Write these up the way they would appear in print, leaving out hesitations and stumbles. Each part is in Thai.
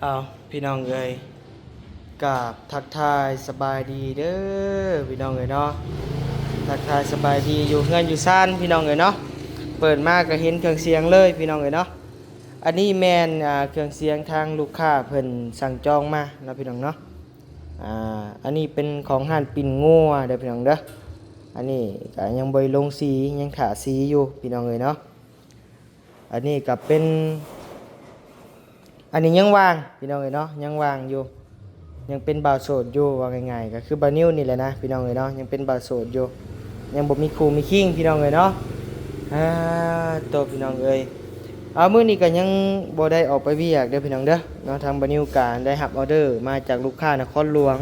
เอาพี่น้องเอ้ยกับทักทายสบายดีเด้อพี่น้องเอ้ยเนาะทักทายสบายดีอยู่เฮือนอยู่ซ่านพี่น้องเอ้ยเนาะเปิดมาก็เห็นเครื่องเสียงเลยพี่น้องเอ้ยเนาะอันนี้แมนเครื่องเสียงทางลูกค้าเพิ่นสั่งจองมาเนาะพี่น้องเนาะอันนี้เป็นของห้านปิ่นงัวเด้อพี่น้องเด้ออันนี้ก็ยังบ่ได้ลงสียังถาสีอยู่พี่น้องเอ้ยเนาะอันนี้ก็เป็นอันนี้ยังว่างพี่น้องเอ้ยเนาะยังว่างอยู่ ยังเป็นบ่าวโสดอยู่ว่าง่ายๆก็คือบาวนิ้วนี่แหละนะพี่น้องเอ้ยเนาะยังเป็นบ่าวโสดอยู่ยังบ่มีครูมีคิงพี่น้องเอ้ยเนาะอ่าตัวพี่น้องเอ้ยมื้อนี้ก็ยังบ่ได้ออกไปเวียกเด้อพี่น้องเด้อเนาะทางบาวนิ้วก็ได้รับออเดอร์มาจากลูกค้านครหลวง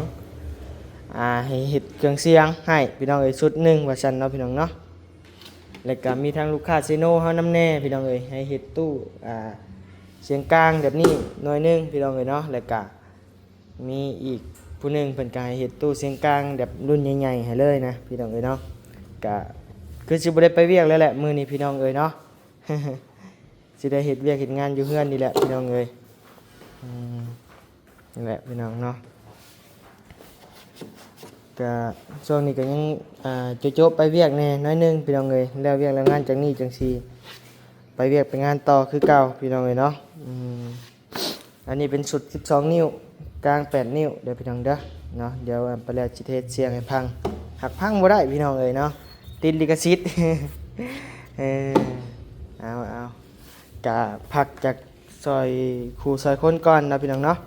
ให้เฮ็ดเครื่องเสียงให้พี่น้องเอ้ยชุดหนึงว่าซั่นเนาะพี่น้องเนาะแล้วก็มีทางลูกค้าเซโนเฮานำแน่พี่น้องเอ้ยให้เฮ็ดตู้เสียงกลางแบบนี้หน่อยนึงพี่น้องเอ้ยเนาะแล้วก็มีอีกผู้หนึ่งเพิ่นก็ให้เฮ็ดตู้เสียงกลางแบบรุ่นใหญ่ๆให้เลยนะพี่น้องเอ้ยเนาะก็คือสิบ่ได้ไปเวียกแล้วแหละมื้อนี้พี่น้องเอ้ยเนาะ สิได้เฮ็ดเวียกเฮ็ดงานอยู่เฮือนนี่แหละพี่น้องเอ้ยนี่แหละพี่น้องเนาะก็ช่วงนี้ก็ยังโจ๊ะๆไปเวียกแน่น้อยหนึงพี่น้องเอ้ยแล้วเวียกแล้วงานจังนี้จังซี่ไปเวียกไปงานต่อคือเก่าพี่น้องเอ้ยเนาะอันนี้เป็นสุด12นิ้วกลาง8นิ้วเดี๋ยวพี่น้องเด้อเนาะเดี๋ยวไปแล้วจิเทศเสียงให้พังหักพังบ่ได้พี่น้องเอ้ยเนาะติดลิขสิทธิ์ เออเอากะพักจากซอยครูซอยคนก่อนนะพี่น้องเนาะ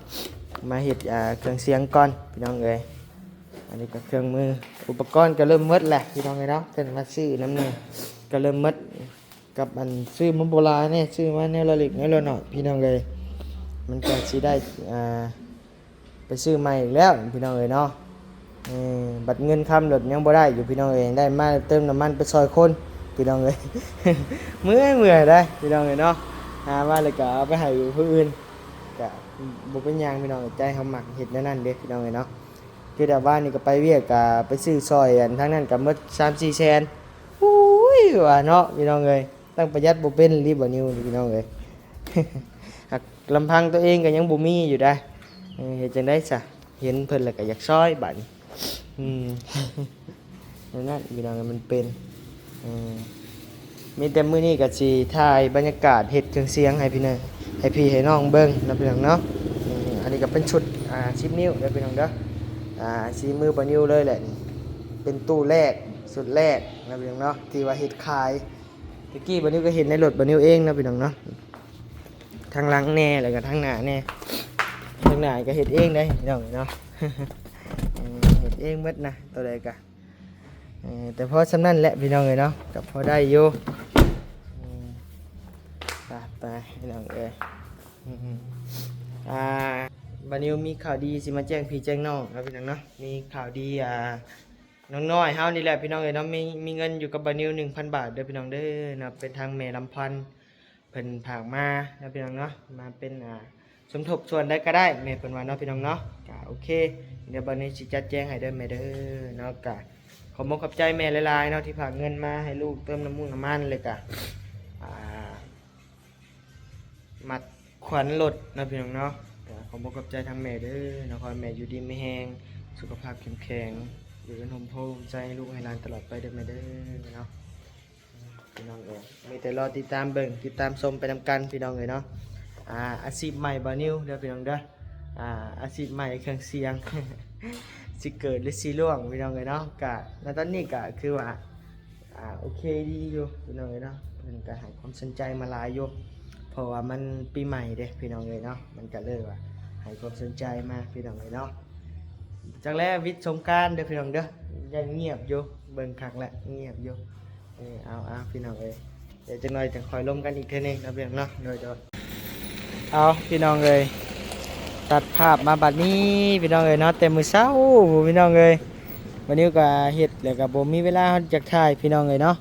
มาเฮ็ดเครื่องเสียงก่อนพี่น้องเอ้ยอันนี้ก็เครื่องมืออุปกรณ์ก็เริ่มหมดแหละพี่น้องเอ้ยเนาะเพิ่นมาซื้อน้ำเนี่ยก็เริ่มหมดกับอันซื้อมันโบราณเนี่ยซื้อมาแนวละเล็กแนวละน้อยพี่น้องเอ้ยมันก็สิได้ไปซื้อใหม่อีกแล้วพี่น้องเอ๋ยเนาะบัตรเงินคำหลดยังบ่ได้อยู่พี่น้องเอ๋ยได้มาเติมน้ำมันไปซอยคนพี่น้องเอ๋ย เมื่อยได้พี่น้องเอ๋ยเนาะมาเลยก็เอาไปให้ผู้อื่นก็บ่เป็นหยังพี่น้องใจเฮามักเฮ็ดแนวนั้นเด้พี่น้องเอ๋ยเนาะคือแต่ว่านี่ก็ไปเวียกก็ไปซื้อซอยอันทั้งนั้นก็หมด3-4แสนอุ้ยว่าเนาะพี่น้องเอ๋ยตั้งประหยัดบ่เป็นรีบบ่นิวพี่น้องเอ๋ย หักลำพังตัวเองก็ยังบ่มีอยู่ได้เฮ็ดจังได๋ซะเห็นเพิ่นแล้วก็อยากซอยบัดนี้นั่นน่ะพี่น้องมันเป็นมีแต่มื้อนี้ก็สิถ่ายบรรยากาศเฮ็ดเครื่องเสียงให้พี่น้องให้พี่ให้น้องเบิ่งนะพี่น้องเนาะอันนี้ก็เป็นชุด10นิ้วเด้อพี่น้องเด้อสีมือบ่นิ้วเลยแหละเป็นตู้แรกสุดแรกนะพี่น้องเนาะที่ว่าเฮ็ดขายตะกี้บ่นิ้วก็เห็นในรถบ่นิ้วเองนะพี่น้องเนาะทางหลังแน่แล้วก็ทางหน้าแน่ทางหน้าก็เฮ็ดเองได้พี่น้องเนาะ เฮ็ดเองหมดนะตัวใดก็แต่พอสำนั้นแหละพี่น้องเอ้ยเนาะก็พอได้อยู่ไปพี่น้องเอ้ยบัดนี้มีข่าวดีสิมาแจ้งพี่แจ้งน้องครับพี่น้องเนาะมีข่าวดีน้องน้อยเฮานี่แหละพี่น้องเอ้ยเนาะมีเงินอยู่กับบัดนี้ 1,000 บาทเด้อพี่น้องเด้อนะเป็นทางแม่ลำพันธ์เพิ่นผากมานะพี่น้องเนาะมาเป็นสมทบส่วนได้ก็ได้แม่เพิ่นว่าเนาะพี่น้องเนาะก็โอเคเดี๋ยวบัดนี้สิจัดแจงให้เด้อแม่เด้อเนาะก็ขอบอกขอบใจแม่หลายๆเนาะที่ฝากเงินมาให้ลูกเติมน้ำมูกน้ำมันเลยก็มัดขวัญรถนะพี่น้องเนาะก็ขอบอกขอบใจทางแม่เด้อเนาะขอให้แม่อยู่ดีไม่แห้งสุขภาพเข้มแข็งอยู่เป็นโฮมโพมใจลูกให้หลานตลอดไปเด้อแม่เด้อเนาะพี่น้องเอ้ยมีแต่รอติดตามเบิ่งติดตามชมไปนำกันพี่น้องเอ้ยเนาะอาชีพใหม่บ่นิวเด้อพี่น้องเด้ออาชีพใหม่เครื่องเสียง สิเกิดหรือสิล่วงพี่น้องเอ้ยเนาะก็ณตอนนี้ก็คือว่าโอเคดีอยู่พี่น้องเอ้ยเนาะเพิ่นก็ให้ความสนใจมาหลายอยู่เพราะว่ามันปีใหม่เด้พี่น้องเอ้ยเนาะมันก็เลยว่าให้ความสนใจมาพี่น้องเอ้ยเนาะจากแรกวิทย์สงกรานต์เด้อพี่น้องเด้อยังเงียบอยู่เบิ่งคักแหละเงียบอยู่เอาพี่น้องเอ้ยเดี๋ยวจังหน่อยจะคอยลงกันอีกเทื่อนึงนะพี่น้องเนาะโดยเอาพี่น้องเอ้ยตัดภาพมาบัดนี้พี่น้องเอ้ยเนาะแต่มื้อเช้าพี่น้องเอ้ยวันนี้ก็เฮ็ดแล้วก็บ่มีเวลาจักถ่ายพี่น้องเอ้ยเนาะ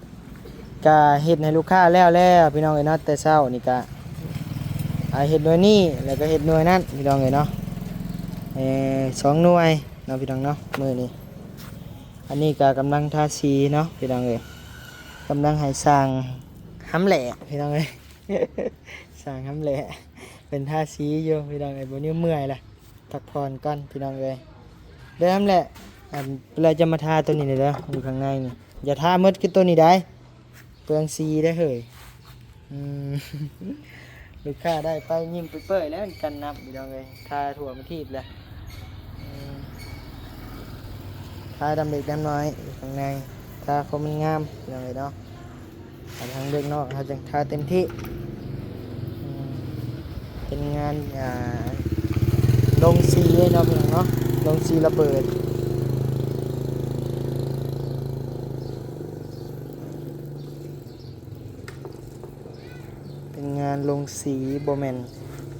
ก็เฮ็ดให้ลูกค้าแล้วพี่น้องเอ้ยเนาะแต่เช้านี่ก็เฮ็ดหน่วยนี้แล้วก็เฮ็ดหน่วยนั้นพี่น้องเอ้ยเนาะ2หน่วยเนาะพี่น้องเนาะมื้อนี้อันนี้ก็กำลังทาสีเนาะพี่น้องเอ้ยกำลังให้สร้างหำแหละพี่น้องเอ้ย สร้างหำแหละ เป็นท่าสีอยู่พี่น้องเอ้ยบ่นิ้วเมื่อยล่ะพักผ่อนก่อนพี่น้องเอ้ยเริ่มแหละเราจะมาทาตัวนี้เลยเด้ออยู่ข้างในนี่อย่าทามืดคือตัวนี้ได้เปลืองสีได้เฮ้ยอืม ลูกค้าได้ไปยิ้มไปเปื่อยแล้วกันนับพี่น้องเอ้ยทาถั่วมาทีบเลยทาดำเด็กดำน้อยอยู่ข้างในทาคมมันงามพี่น้องเอ้ยเนาะทางเด็กนอกเขาจะทาเต็มที่เป็นงานลงสีเนาะพี่น้องเนาะลงสีระเบิดเป็นงานลงสีโบแมน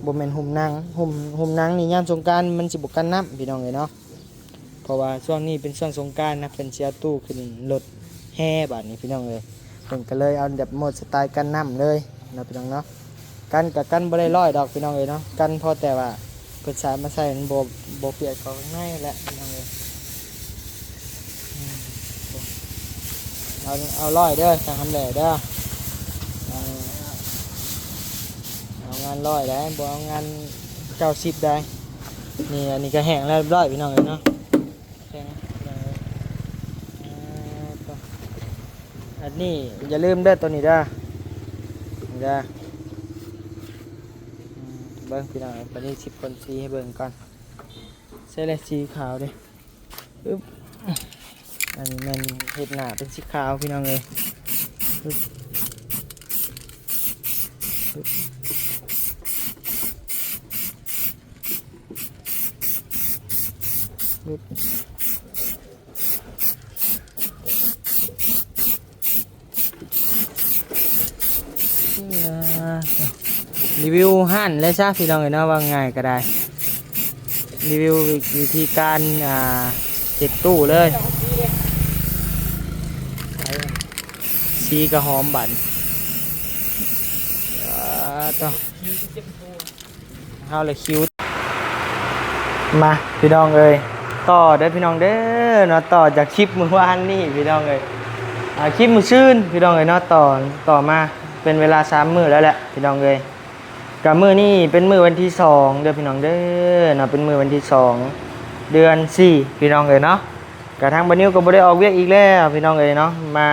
หุ่มหนังหุ่มหนังนี่ยามสงกรานต์มันสิบกันน้ำพี่น้องเลยเนาะเพราะว่าช่วงนี้เป็นช่วงสงกรานต์นะเป็นเชียร์ตู้ขึ้นรถแห่บาดนี้พี่น้องเลยผมก็เลยเอาแบบโหมดสไตล์กันน้ำเลยนะพี่น้องเนาะกันกับกันบ่ได้ร้อยดอกพี่น้องเลยเนาะกันพอแต่ว่าเปิดสายมาใส่มันโบเปียกเขาง่ายแหละพี่น้องเลยเอาร้อยเด้อสั่งทำแหล่เด้อเอางานร้อยได้บ่เอางาน90ได้นี่อันนี้ก็แห้งแล้วเรียบร้อยพี่น้องเลยเนาะแห้งอันนี้อย่าลืมเด้อตัวนี้เด้อนี่เด้อเบิ้งพี่น้องวันนี้10 คนสีให้เบิ้งก่อนใส่เลยสีขาวดิปึ๊บอันนี้มันเห็ดหนาเป็นสีขาวพี่น้องเลยปึ๊บปึ๊บปึ๊บรีวิวหั่นและซะพี่น้องเลยเนาะว่าง่ายก็ได้รีวิววิธีการเก็บตู้เลยสีกระหอมบั่นต่อเอาเลยคิวมาพี่น้องเอ้ยต่อเด้อพี่น้องเด้อเนาะต่อจากคลิปมื้อวานนี่พี่น้องเอ้ยคลิปมื้อชื่นพี่น้องเอ้ยเนาะต่อมาเป็นเวลา3 มื้อแล้วแหละพี่น้องเอ้ยกับมื้อนี้เป็นมื้อวันที่2เด้อพี่น้องเด้อเนาะเป็นมื้อวันที่2 เดือน4พี่น้องเอ้ยเนาะกระทั่งบัดนี้ก็บ่ได้ออกเวียกอีกแล้วพี่น้องเอ้ยเนาะมา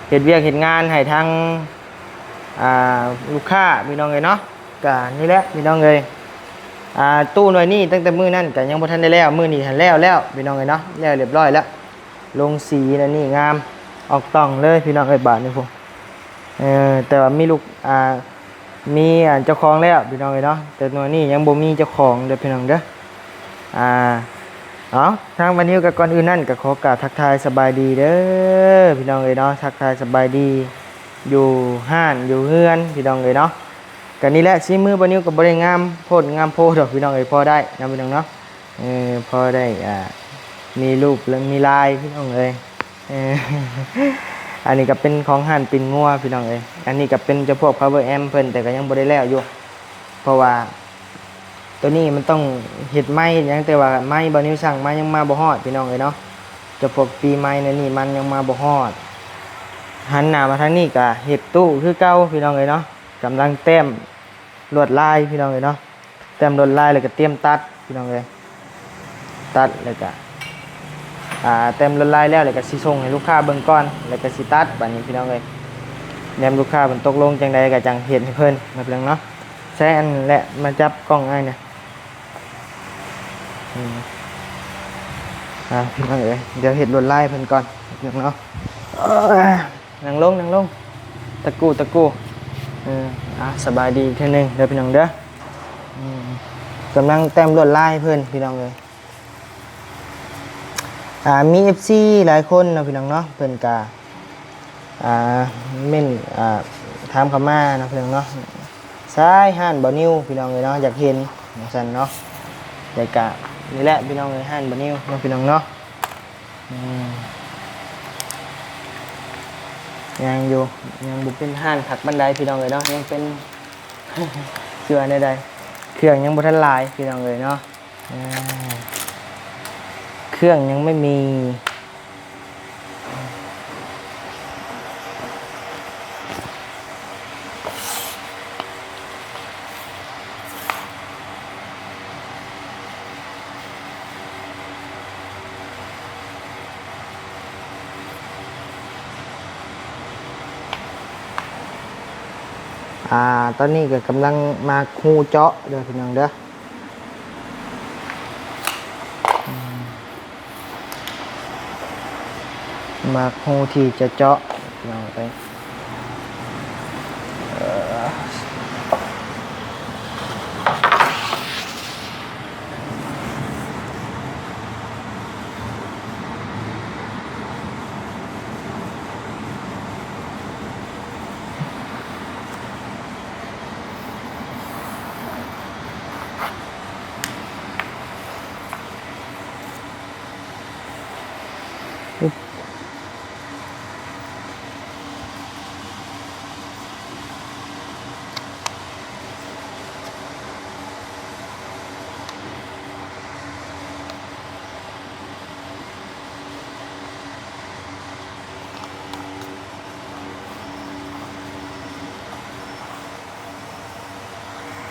เฮ็ดเวียกเฮ็ดงานให้ทางลูกค้าพี่น้องเอ้ยเนาะก็นี่แหละพี่น้องเอ้ยตู้หน่วยนี้ตั้งแต่มื้อนั้นก็ยังบ่ทันได้แล้วมื้อนี้ทันแล้วพี่น้องเอ้ยเนาะแล้วเรียบร้อยแล้วลงสีนั่นนี่งามออกต้องเลยพี่น้องเอ้ยบาดนี่พุ่นแต่ว่ามีลูกมีเจ้าของแล้วพี่น้องเอ้ยเนาะแต่หน่วยนี้ยังบ่มีเจ้าของเด้อพี่น้องเด้อทางวันนี้ก็ก่อนอื่นนั่นก็ขอกราบทักทายสบายดีเด้อพี่น้องเอ้ยเนาะทักทายสบายดีอยู่ห้านอยู่เฮือนพี่น้องเอ้ยเนาะกันนี่แหละซีมือบนิ้วกับบริงามโพดงามโพดอกพี่น้องเอ้ยพอได้นะพี่น้องเนาะพอได้มีรูปและมีลายพี่น้องเอ้ยอันนี้ก็เป็นของห่านปิ่นงัวพี่น้องเอ้ยอันนี้ก็เป็นเจ้าพวก power amp เพิ่นแต่ก็ยังบ่ได้แล้วอยู่เพราะว่าตัวนี้มันต้องเฮ็ดไม้ยังแต่ว่าไม้บ่นิ้วสั่งไม้ยังมาบ่ฮอดพี่น้องเอ้ยเนาะเจ้าพวกปีไม้นั่นนี่มันยังมาบ่ฮอดหันหน้ามาทางนี้ก็เฮ็ดตู้คือเก่าพี่น้องเอ้ยเนาะกำลังเต็มลวดลายพี่น้องเอ้ยเนาะเต็มลวดลายแล้วก็เตรียมตัดพี่น้องเอ้ยตัดแล้วก็เต็มลวดลายแล้วก็สิส่งให้ลูกค้าเบิ่งก่อนแล้วก็สิตัดบัดนี้พี่น้องเอ้ยแนมลูกค้าเพิ่นตกลงจังใดก็จังเฮ็ดให้เพิ่นนะพี่น้องเนาะใช้อันและมาจับกล้องอ้ายเนี่ยพี่น้องเอ้ยเดี๋ยวเฮ็ดลวดลายเพิ่นก่อนพี่น้องเนาะนั่งลงตะกู้สบายดีแค่นึงเดี๋ยวพี่น้องเด้อกำลังแต้มลวดลายเพื่อนพี่น้องเลยมี FC หลายคนนะพี่น้องเนาะเพื่อนกาเม่นถามเขามานะพี่น้องเนาะซ้ายห่านบ่นิ้วพี่น้องเลยเนาะอยากเห็นสั่นเนาะอยากกะนี่แหละพี่น้องเลยห่านบ่นิ้วนะพี่น้องเนาะยังอยู่ยังบุกเป็นห่านถักบันไดพี่น้องเลยเนาะยังเป็นเชื่อในใดเครื่องยังบ่ทันลายพี่น้องเลยเนาะเครื่องยังไม่มี ตอนนี้ก็กำลังมาคูเจาะเด้อพี่น้องเด้อมาคูที่จะเจาะพี่น้องไป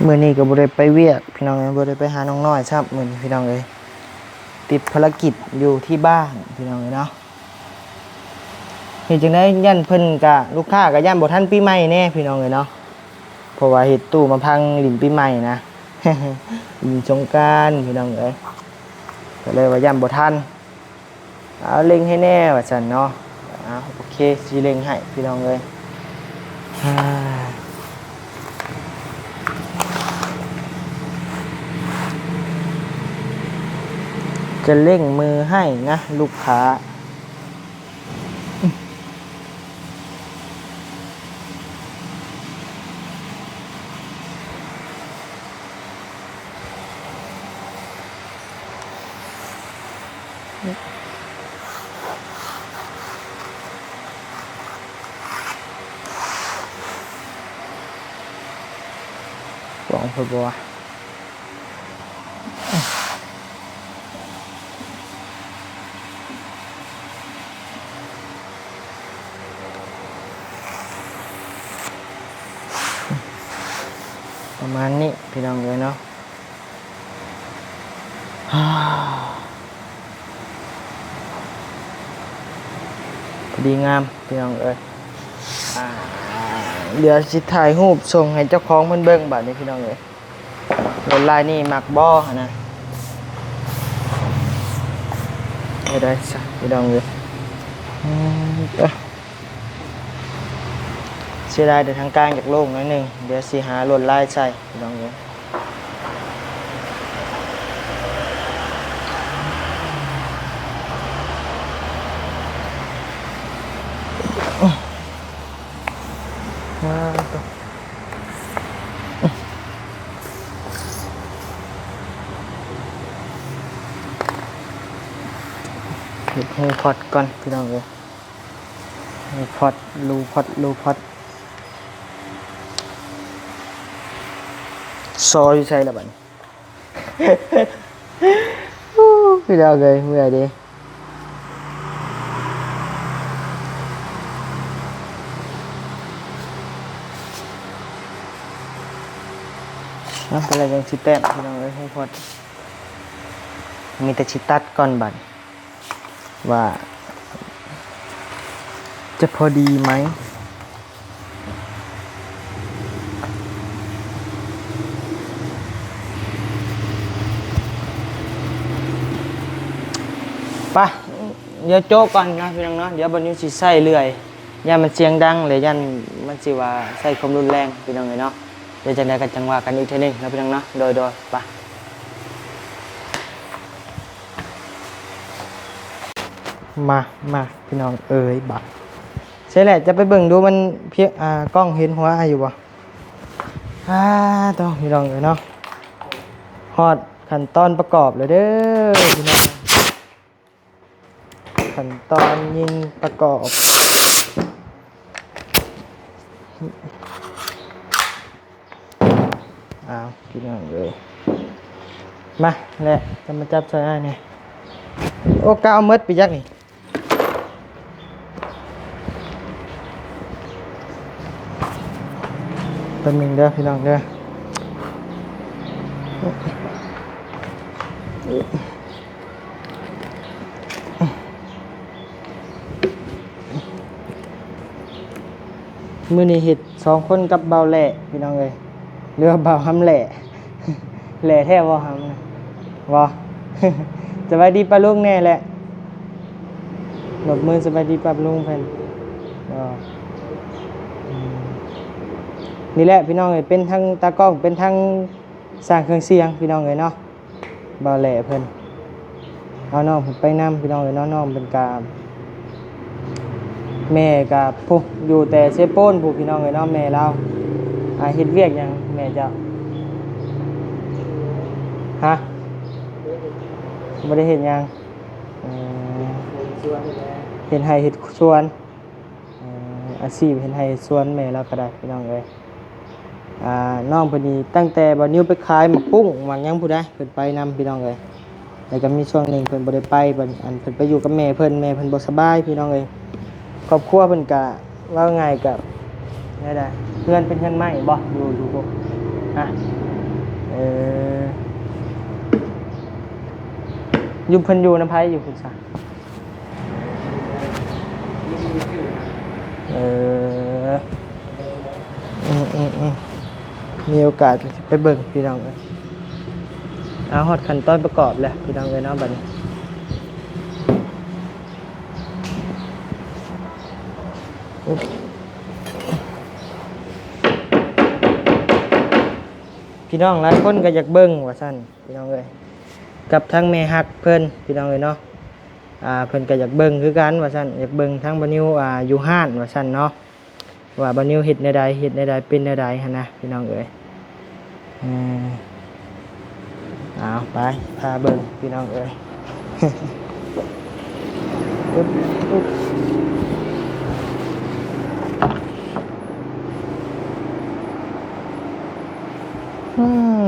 มื้อนี้ก็บ่ได้ไปเวียกพี่น้องบ่ได้ไปหาน้องน้อยครับมื้อนี้พี่น้องเอ้ยติดภารกิจอยู่ที่บ้านพี่น้องเอ้ยเนาะเฮ็ดจังได๋ยันเพิ่นก็ลูกค้าก็ยันบ่ทันปีใหม่แน่พี่น้องเอ้ยเนาะเพราะว่าเฮ็ดตู้มาพังลิ้นปีใหม่นะ ลิ้นสงกรานต์พี่น้องเอ้ยก็เลยว่ายันบ่ทันเอาเล็งให้แน่ว่าซั่นเนาะโอเคสิเล็งให้พี่น้องเอ้ยจะเร่งมือให้นะลูกค้าบอกเพื่อบัวประมาณนี้พี่น้องเลยเนาะพอดีงามพี่น้องเอ้ยเดี๋ยวสิถ่ายรูปส่งให้เจ้าของเพิ่นเบิ่งบัดนี้พี่น้องเอ้ยลวดลายนี่มักบ่นะได้ซะพี่น้องเอ้ยเสียดายแต่ทางกลางจากโลกหน่อยหนึงเดี๋ยวสิหาลวดลายใส่พี่น้องเอ้ยเห็ดหูพอดก่อนพี่น้องเอ้ยหูพอดรูพอดซอยอยู่ใส่ละบัดนี้ พี่น้องเอ้ยเมื่อยดิอะไรยังสิแต้มพี่น้องเอ้ยหูพอดมีแต่ชิตัดก่อนบัดว่าจะพอดีไหมปะเดี๋ยวโจ๊กก่อนนะพี่น้องเนาะเดี๋ยวบรรยุสิใส่เรื่อยย่ามันเสียงดังเลยยันมันสิว่าใส่ความรุนแรงพี่น้องเลยเนาะเดี๋ยวจะได้กันจังหวะกันอีกทีนึงนะพี่น้องเนาะโดยปะมาพี่น้องเอ้ยบักใช่แหละจะไปเบิ่งดูมันเพียงกล้องเห็นหัวอยู่บ่ต้องพี่น้องเลยเนาะฮอดขั้นตอนประกอบเลยเด้อพี่น้องขั้นตอนยิงประกอบพี่น้องเลยมาแหละจะมาจับใส่ให้เนี่ยโอ้ก้าวมืดไปยักนี่เป็นมิงเด้อพี่น้องเด้อ มื้อนี้เฮ็ด2คนกับเบาแหล่พี่น้องเอ้ยเรือว่าเบาหำแหล่ แหล่แท้บ่หำนะบ่ สบายดีป้าลุงแน่แหละหลบมือสบายดีป้าลุงเพิ่นอ๋ออืมนี่แหละพี่น้องเอ้ยเป็นทั้งตากล้องเป็นทั้งสร้างเครื่องเสียงพี่น้องเอ้ยเนาะเบาแหล่เพิ่นเอาน้องเพิ่นไปนํพี่น้องเอ้ยเนาะน้องเป็นกาแม่กับผู้อยู่แต่เซโปนผู้พี่น้องเอ้ยเนาะแม่เราเฮ็ดเวียกหยังแม่เจ้าฮะบ่ได้เฮ็ดหยังเอ่อเฮ็ดไร่เฮ็ดสวนอาชีพเฮ็ดไร่เฮ็ดสวนแม่เราก็ได้พี่น้องเอ้ยน้องเพิ่นนี่ตั้งแต่บัดนิ้วไปขายหมักปุ้งหมักหยังผู้ใดเพิ่นไปนํพี่น้องเอ้ยแล้วก็มีช่วงหนึงเพิ่นบ่ได้ไปเพิ่นเพิ่นไปอยู่กับแม่เพิ่นบ่สบายพี่น้องเอ้ยครอบครัวเพิ่นก็ว่าง่ายก็ได้เพื่อนเป็นเพื่อนใหม่บ่อยู่พวกฮะเอออยู่เพิ่นอยู่น้ำไผอยู่พุ่นซะเออมีโอกาสไปเบิ่งพี่น้องเอ้ยฮอดขั้นตอนประกอบแล้วพี่น้องเอ้ยเนาะบัดนี้พี่น้องหลายคนก็อยากเบิ่งว่าซั่นพี่น้องเอ้ยกับทั้งแม่ฮักเพิ่นพี่น้องเอ้ยเนาะเพิ่นก็อยากเบิ่งคือกันว่าซั่นอยากเบิ่งทั้งบ่นิวอยู่ห้านว่าซั่นเนาะว่าบ่นิวเฮ็ดแนวใดเป็นแนวใดหั่นนะพี่น้องเอ้ยเอาไปพาเบิ่งพี่น้องเอ้ย อึ๊บอึ๊บ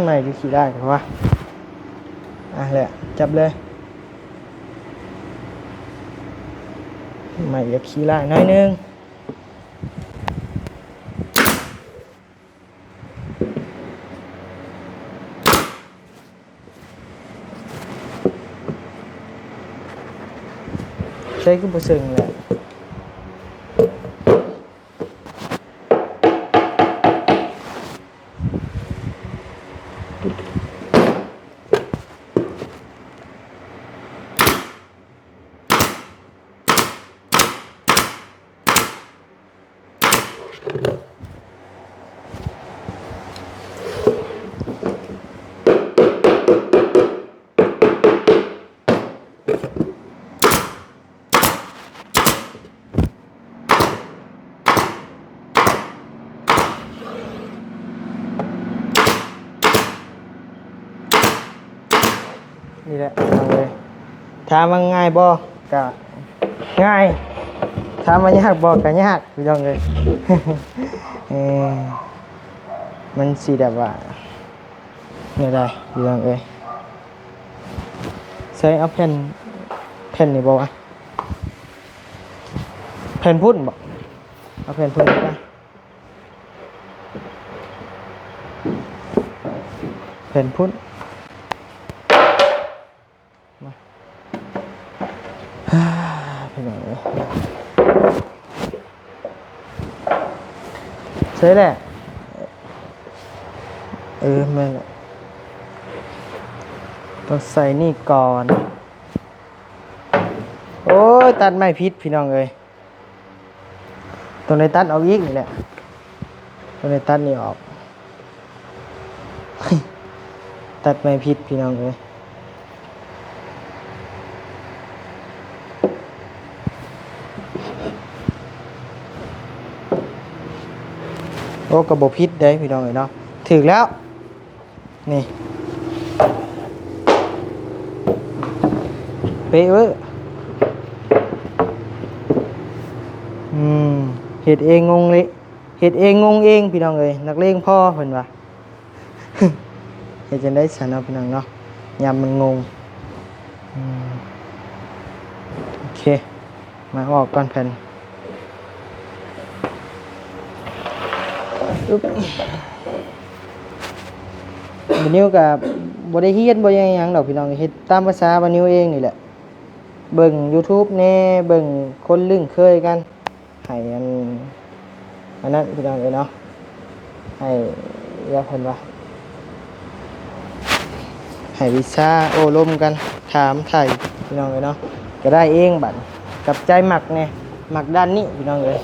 ไม่ได้ขี่ได้เหรอวะแหละจับเลยไม่อยากขี่ได้น้อยนึงใช้ขึ้นไปซึ่งแหละนี่แหละเอาเลยถามว่าง่ายบ่ก็ง่ายถามว่ายากบ่ก็ยากพี่น้องเลย มันสิแบบว่าเนี่ยได้พี่น้องเอ้ยใช้เอาแผ่นนี่บ่วะแผ่นพุ่นบ่เอาแผ่นพุ่นไปแผ่นพุ่นมาพี่น้องเอ้ยใช่แหละแม่นต้องใส่นี่ก่อนโอ้ยตัดไม่พิษพี่น้องเอ้ยตรงในตัดเอาอีกนี่แหละตรงในตัดนี่ออก ตัดไม่พิษพี่น้องเอ้ยโอ้กระบอกพิษได้พี่น้องเอ้ยเนาะถึงแล้วนี่เป๊ะเว้ยเฮ็ดเองงงเลยเฮ็ดเองงงเองพี่น้องเอ้ยนักเลงพ่อเพิ่นว่า เฮ็ดจังได๋ซะเนาะพี่น้องเนาะยามมันงงโอเคมาออกก่อนแผ่นอึ๊บบัดนิ้วก็บ่ได้เฮียนบ่หยังดอกพี่น้องเฮ็ดตามภาษาบัดนิ้วเองนี่แหละเบิ่ง YouTube แน่เบิ่งคนลึงเคยกันให้อัน อันนั้นพี่น้องเอ้ยเนาะให้เรียกเพิ่นว่าให้วิชาโอ้ลมกันถามไถ่พี่น้องเอ้ยเนาะก็ได้เองบัดกับใจหมักแน่หมักด้านนี้พี่น้องเอ้ย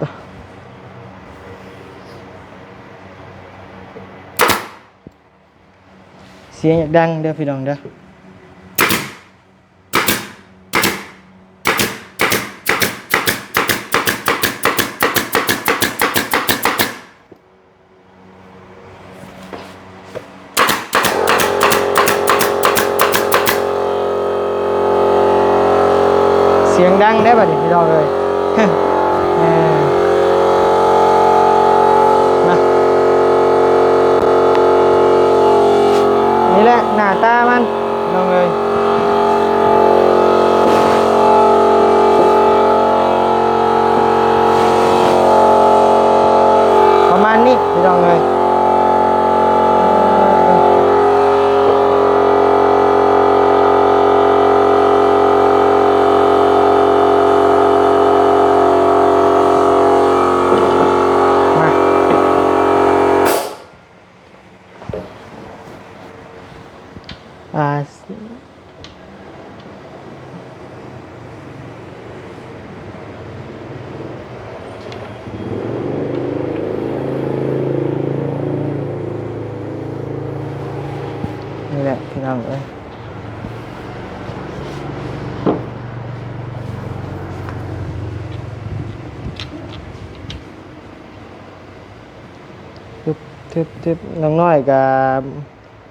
ต่อเสียงอยากดังเด้อพี่น้องเด้อเสียงดังได้บัดนี้พี่น้องเลย เออมานี่แหละหน้าตามันน้องเอ้ยประมาณนี้พี่น้องเอ้ยมานี่แหละพี่น้องเอ้ยทึบน้องน้อยกั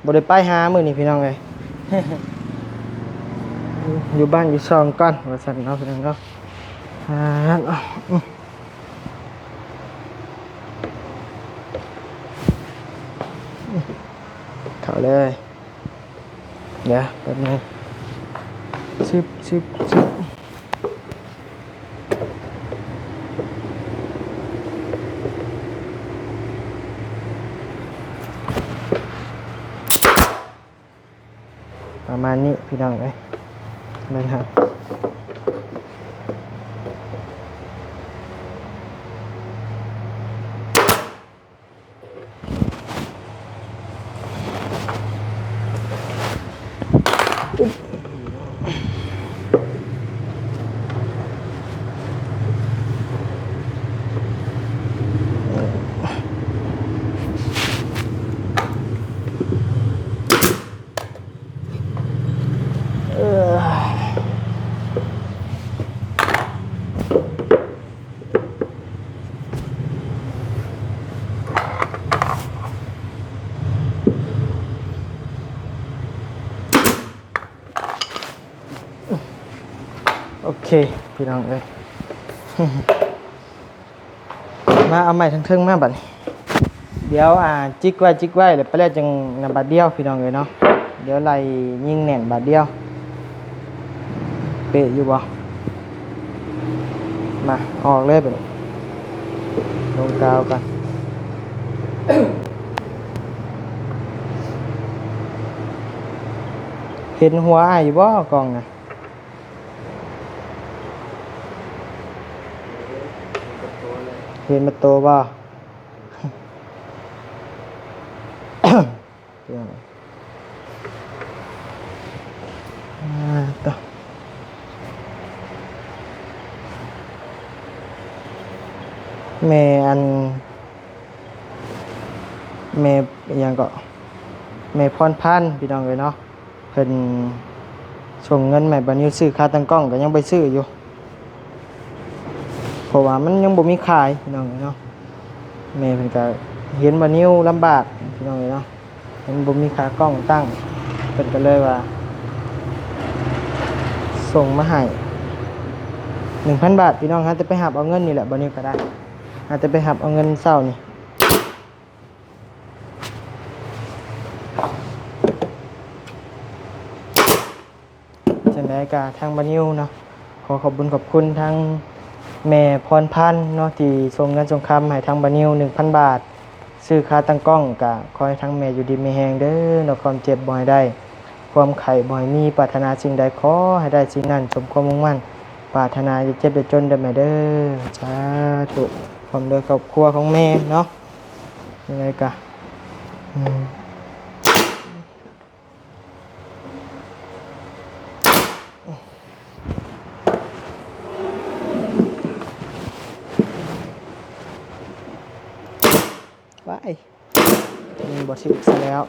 บ่ได้ไปหามื้อนี้พี่น้องเอ้ย อยู่บ้านอยู่ซองก่อนว่าซั่นเนาะพี่น้องเนาะเข้าเลยเดี๋ยวแป๊บนึงชึบประมาณนี้พี่น้องเอ้ยนั่นครับโอเคพี่น้องเอ้ย มาเอาใหม่ทั้งเทิงมาบัดนี้เดี๋ยวจิกไว้แล้วไปแล้วจังนำบาทเดียวพี่น้องเอ้ยเนาะเดี๋ยวไล่ยิงแหน่นบาทเดียวเป๊ะอยู่บ่มาออกเลยไปลงกาวกัน เห็นหัวอ้ายอยู่บ่กล้องน่ะเห็นมันโตบ่ ต่อแม่แม่อิหยังก็แม่พรพันธุ์พี่น้องเอ้ยเนาะเพิ่นส่งเงินแม่บัดนี้ซื้อค่าตั้งกล้องก็ยังไปซื้ออยู่เพราะว่ามันยังบ่มีขายพี่น้องเอ้ยเนาะแม่เพิ่นก็เห็นว่านิ้วลำบากพี่น้องเอ้ยเนาะมันบ่มีขากล้องตั้งเพิ่นก็เลยว่าส่งมาให้ 1,000 บาทพี่น้องฮะจะไปหาเอาเงินนี่แหละบัดนี้ก็ได้ อาจจะไปหับเอาเงินเศร้านี่จังไดก็ทางบ้านนิวเนาะขอขอบคุญขอบคุณทางแม่พรพันธ์เนาะที่ส่งเงินส่งคำให้ทางบ้านนิว 1,000 บาทซื้อค่าตั้งกล้องก็ขอให้ทางแม่อยู่ดีมีแฮงเด้อเนาะความเจ็บบ่ให้ได้ความไข้บ่ให้มีปรารถนาสิ่งใดขอให้ได้สิ่งนั้นสมความมุ่งมั่นปรารถนาอย่าเจ็บอย่าจนเด้อแม่เด้อสาธุพร้อมด้วยครอบครัวของแม่เนาะยังไงก็ว้ายมีบทสิบซะแล้ว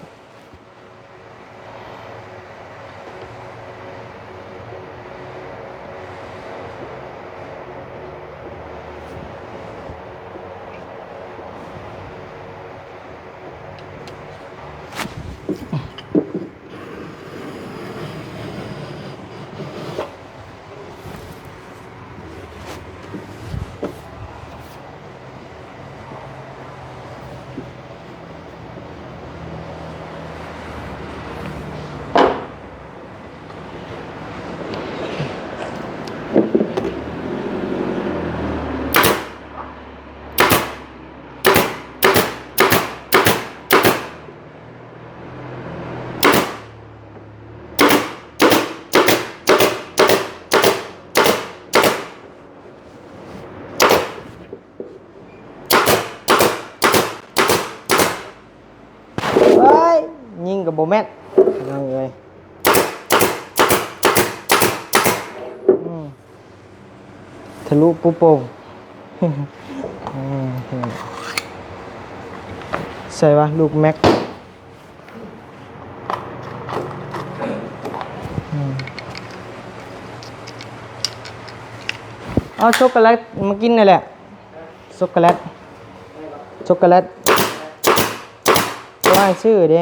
ยิงกับโบแมทนั่งเลยทะลุปุ๊บโป่งใส่ว่าลูกแม็กเอาช็อกโกแลตมากินนี่แหละช็อกโกแลตช็อกโกแลตว่าชื่อดิ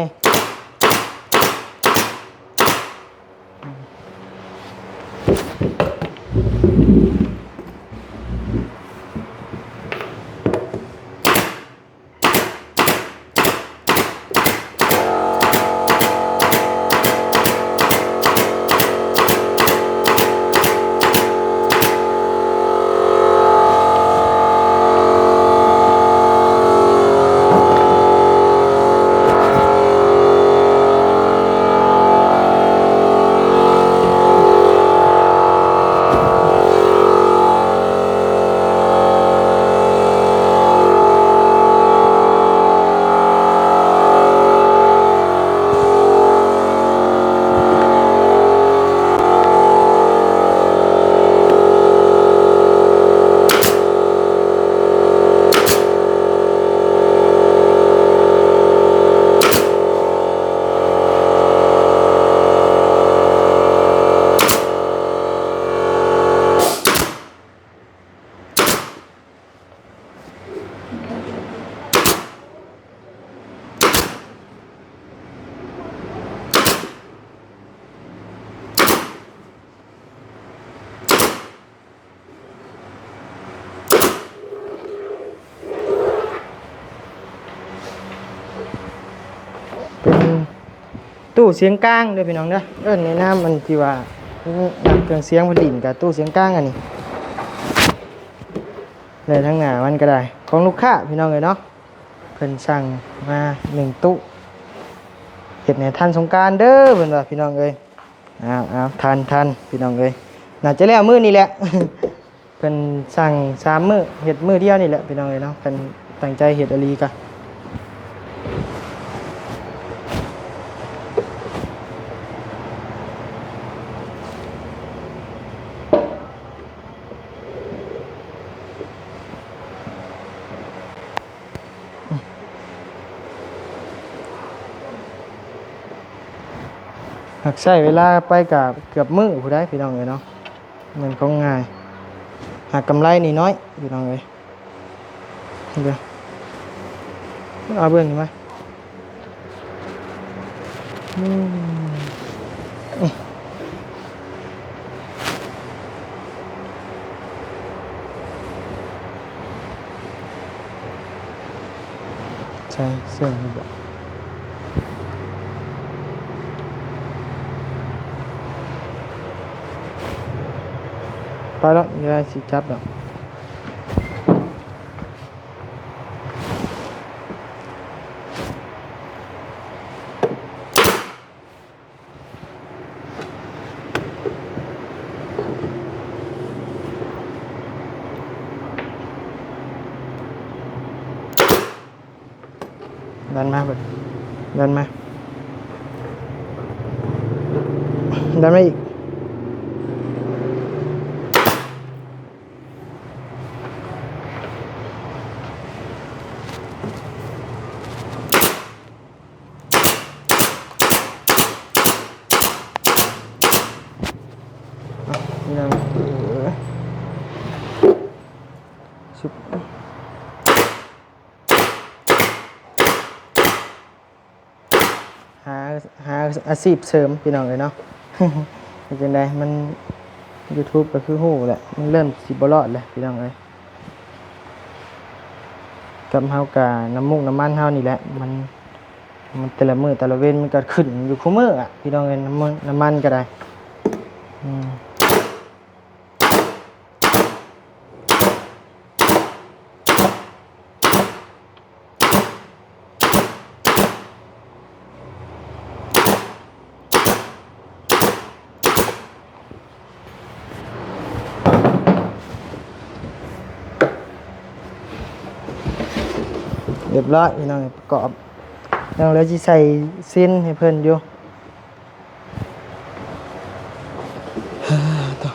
ตู้เสียงกลางเด้อพี่น้องเด้อในน้ำมันที่ว่านักเครื่องเสียงผลิตกับตู้เสียงกลางอันนี้เลยทั้งหน้ามันก็ได้ของลูกค้าพี่น้องเลยเนาะเพิ่นสั่งมา1 ตู้เฮ็ดให้ทันสงกรานต์เด้อเพิ่นว่าพี่น้องเอ้ยเอาทันพี่น้องเอ้ยน่าจะแล้วมื้อนี้แหละ เพิ่นสั่ง3 มื้อเฮ็ดมื้อเดียวนี่แหละพี่น้องเอ้ยเนาะเพิ่นตั้งใจเฮ็ดอหลีกะหากใช้เวลาไปกับเกือบมื้อผู้ใดพี่น้องเอ้ยเนาะมันก็ง่ายหากกำไรนี่น้อยพี่น้องเอ้ยเดี๋ยวเอาเบิ่งนี่มา ใช่เสื่อมอยู่บ่ไปแล้วเดี๋ยวสิจับดอกดันมาเบิดดันมาดันมาอีกยังชุบหาอาชีพเสริมพี่น้องเลยเนาะ เป็นจังไดมัน YouTube ก็คือฮู้แหละมันเริ่มสิบ่รอดแล้วพี่น้องเอ้ยกับเฮากะน้ำมูกน้ำมันเฮานี่แหละมันแต่ละมื้อแต่ละเว้นมันก็ขึ้นอยู่คุมื้ออ่ะพี่น้องเอ้ยน้ำมันก็ได้เรียบร้อยพี่น้องประกอบยังเหลือสิใส่สิ้นให้เพิ่นอยู่ต่อ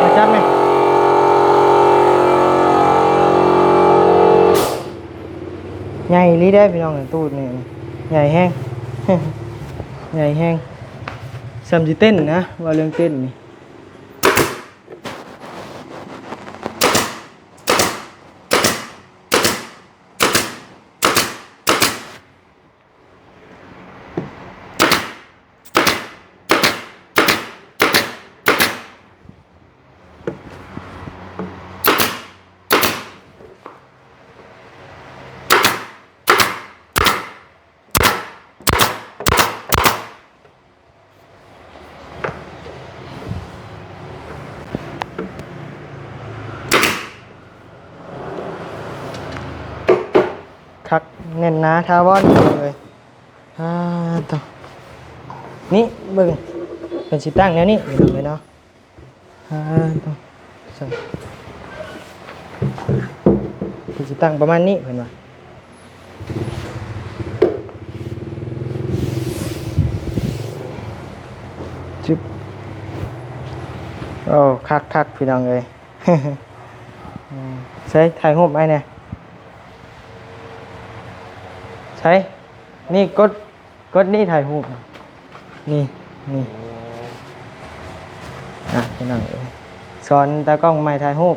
มาจับไหมใหญ่ลีได้พี่น้องตู้นี่ใหญ่แห้ง ใหญ่แห้งซ้ำสิเต้นนะว่าเรื่องเต้นนี่คักแน่นหนาทาวอนเลยต่อนี่เบิ่งเป็นสิตั้งแนวนี้พี่น้องเลยเนาะต่อใส่เป็นสิตั้งประมาณนี้เพิ่นว่าจึ๊บโอ้คักพี่น้องเลย ใช้ถ่ายรูปไอ้เนี่ยใช้นี่กดนี่ถ่ายรูปนี่พี่น้องเอ้ยสอนตากล้องใหม่ถ่ายรูป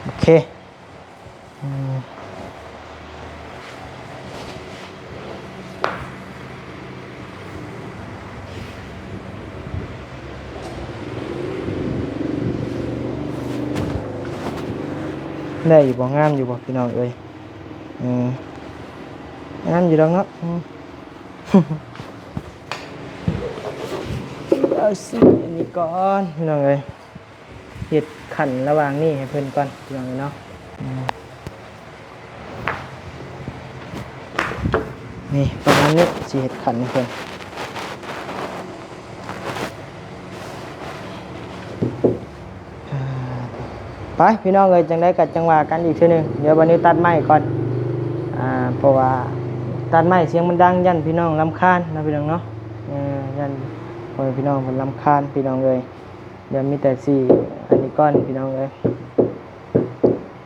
โอเคได้อยู่บ่งามอยู่บ่พี่น้องเอ้ยงามอยู่แล้วเนาะเอาสิอันนี้ก่อนพี่น้องเอ้ยเฮ็ดขันระหว่างนี้ให้เพิ่นก่อนพี่น้องเอ้ยเนาะ นี่ประมาณนี้สิเฮ็ดขันให้เพิ่นอ่าไปพี่น้องเอ้ยจังได๋ก็จังว่ากันอีกเทื่อหนึงเดี๋ยววันนี้ตัดไม้ก่อนเพราะว่าตัดไม้เสียงมันดังยันพี่น้องรำคาญนะพี่น้องเนาะยันพ่อแม่พี่น้องเพิ่นรำคาญพี่น้องเอ้ยเดี๋ยวมีแต่สิอันนี้ก่อนพี่น้องเอ้ย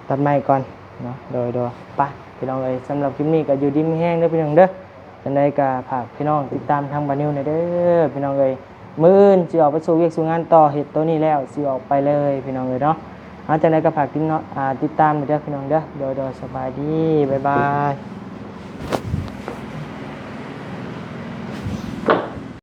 ตัดไม้ก่อนเนาะโดยไปพี่น้องเอ้ยสำหรับคลิปนี้ก็อยู่ดีมีแฮงเด้อพี่น้องเด้อจังได๋ก็ฝากพี่น้องติดตามทางบ้านนิวหน่อยเด้อพี่น้องเอ้ยมื้ออื่นสิออกไปสู่เวียกสู่งานต่อเฮ็ดตัวนี้แล้วสิออกไปเลยพี่น้องเอ้ยเนาะจังได๋ก็ฝากติดตามเด้อพี่น้องเด้อโดยสบายดีบ๊ายบาย